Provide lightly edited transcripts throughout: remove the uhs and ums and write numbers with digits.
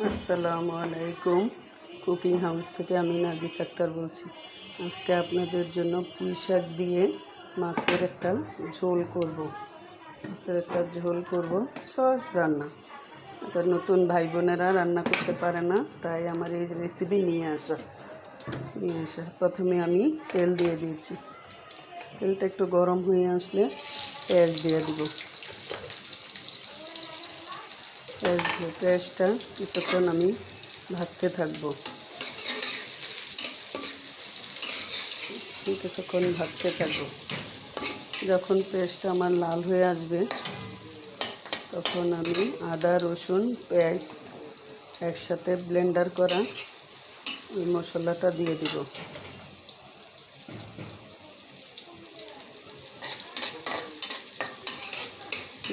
আসসালামু আলাইকুম। Cooking house থেকে আমি নার্গিস আক্তার বলছি। আজকে আপনাদের জন্য পুঁই শাক দিয়ে মাছের একটা ঝোল করব। সহজ রান্না, এটা নতুন ভাই বোনেরা রান্না করতে পারে না, তাই আমার এই রেসিপি নিয়ে আসা। প্রথমে আমি তেল দিয়ে দিয়েছি। তেলটা একটু গরম হয়ে আসলে পেঁয়াজ দিয়ে দিব। পেঁয়াজটা কিছুক্ষণ আমি ভাজতে থাকবো। যখন পেঁয়াজটা আমার লাল হয়ে আসবে তখন আমি আদা, রসুন, পেঁয়াজ একসাথে ব্লেন্ডার করা ওই মশলাটা দিয়ে দিব।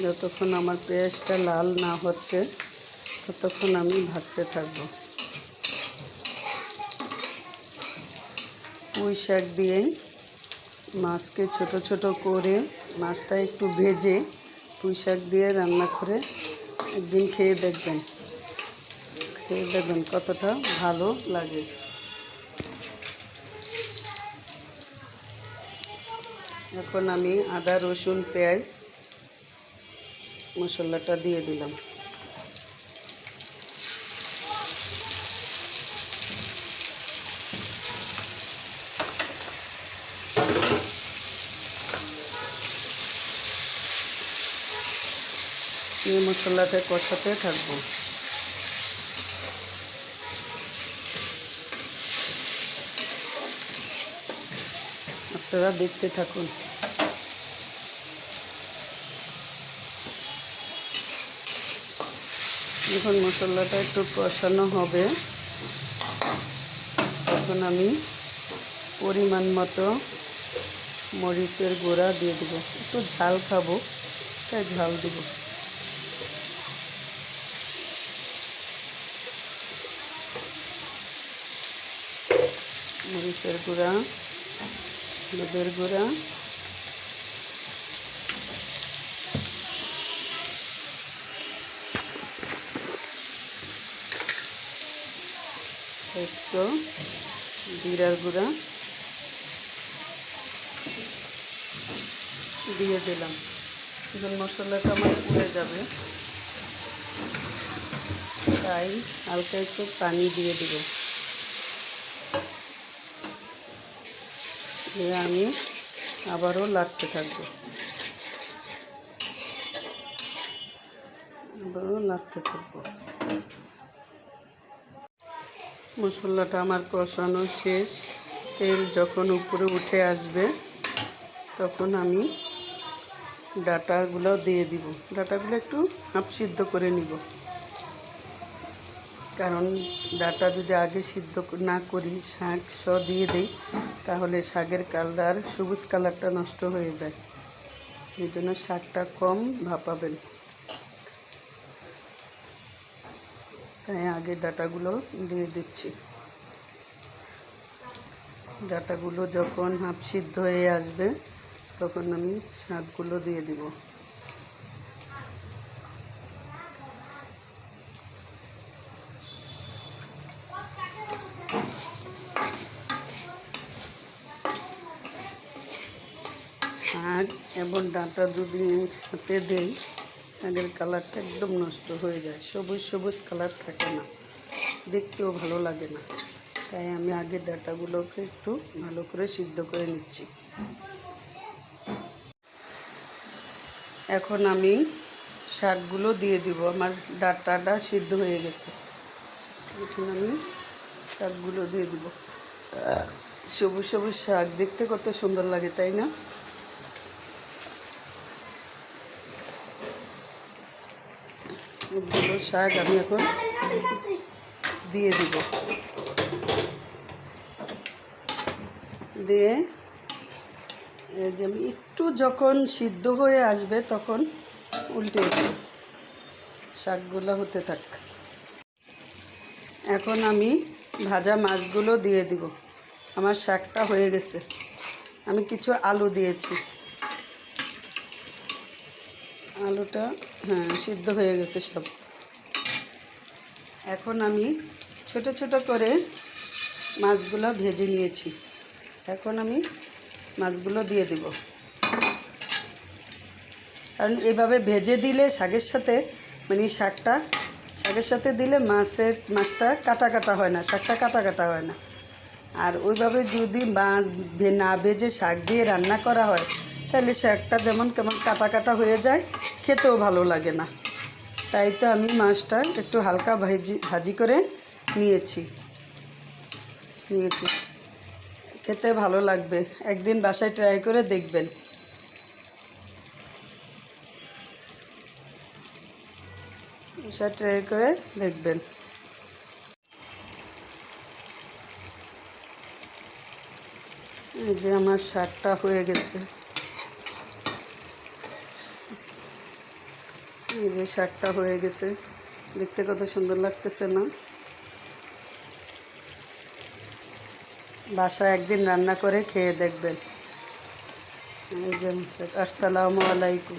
যতক্ষণ আমার পেঁয়াজটা লাল না হচ্ছে ততক্ষণ আমি ভাজতে থাকবো। পুঁই শাক দিয়ে মাছকে ছোট ছোট করে মাছটা একটু ভেজে পুঁই শাক দিয়ে রান্না করে একদিন খেয়ে দেখবেন কতটা ভালো লাগে। এখন আমি আদা, রসুন, পেঁয়াজ মশলাটা দিয়ে দিলাম। এই মশলাটা কষাতে থাকবো। আপনারা দেখতে থাকুন। যখন মশলাটা একটু কষানো হবে তখন আমি পরিমাণ মতো মরিচের গুঁড়া দিয়ে দেব। একটু ঝাল খাবো তাই ঝাল দেব। মরিচের গুঁড়া, হলুদের গুঁড়া, একটু জিরার গুঁড়া দিয়ে দিলাম। যখন মশলাটা আমার পুড়ে যাবে তাই হালকা একটু পানি দিয়ে দেব। দিয়ে আমি আবারও নাড়তে থাকবো। মশলাটা আমার কষানো শেষ। তেল যখন উপরে উঠে আসবে তখন আমি ডাঁটাগুলো দিয়ে দিব। ডাঁটাগুলো একটু হাফ সিদ্ধ করে নিব, কারণ ডাঁটা যদি আগে সিদ্ধ না করি শাক দিয়ে দিই তাহলে শাকের কালার, সবুজ কালারটা নষ্ট হয়ে যায়। এই জন্য শাকটা কম ভাপাবেন, তাই আগে ডাঁটাগুলো দিয়ে দিচ্ছি। ডাঁটাগুলো যখন হাফ সিদ্ধ হয়ে আসবে তখন আমি শাকগুলো দিয়ে দিব। শাক এবং ডাঁটা যদি একসাথে দেই শাকের কালারটা একদম নষ্ট হয়ে যায়, সবুজ সবুজ কালার থাকে না, দেখতেও ভালো লাগে না। তাই আমি আগে ডাঁটাগুলোকে একটু ভালো করে সিদ্ধ করে নিচ্ছি। এখন আমি শাকগুলো দিয়ে দিব। আমার ডাঁটাটা সিদ্ধ হয়ে গেছে। এখন আমি শাকগুলো দিয়ে দিব। সবুজ সবুজ শাক দেখতে কত সুন্দর লাগে, তাই না? এগুলো শাক আমি এখন দিয়ে দিব। দিয়ে এই যে আমি একটু যখন সিদ্ধ হয়ে আসবে তখন উল্টে দেব। শাকগুলো হতে থাক। এখন আমি ভাজা মাছগুলো দিয়ে দিব। আমার শাকটা হয়ে গেছে। আমি কিছু আলু দিয়েছি। আলুটা সিদ্ধ হয়ে গেছে সব। এখন আমি ছোট ছোট করে মাছগুলো ভেজে নিয়েছি। এখন আমি মাছগুলো দিয়ে দেব, কারণ এভাবে ভেজে দিলে শাকের সাথে মানে শাকের সাথে দিলে মাছটা কাটা কাটা হয় না, শাকটা কাটা কাটা হয় না। আর ওইভাবে যদি মাছ না ভেজে শাক দিয়ে রান্না করা হয় তাহলে শাকটা যেমন কেমন কাটা কাটা হয়ে যায়, খেতেও ভালো লাগে না। তাই তো আমি মাছটা একটু হালকা ভাজি করে নিয়েছি। খেতে ভালো লাগবে, একদিন বাসায় ট্রাই করে দেখবেন। বাসায় ট্রাই করে দেখবেন। এই যে আমার শাকটা হয়ে গেছে, এই যে শাকটা হয়ে গেছে, দেখতে কত সুন্দর লাগতেছে না? বাসায় একদিন রান্না করে খেয়ে দেখবেন। এই যে আসসালামু আলাইকুম।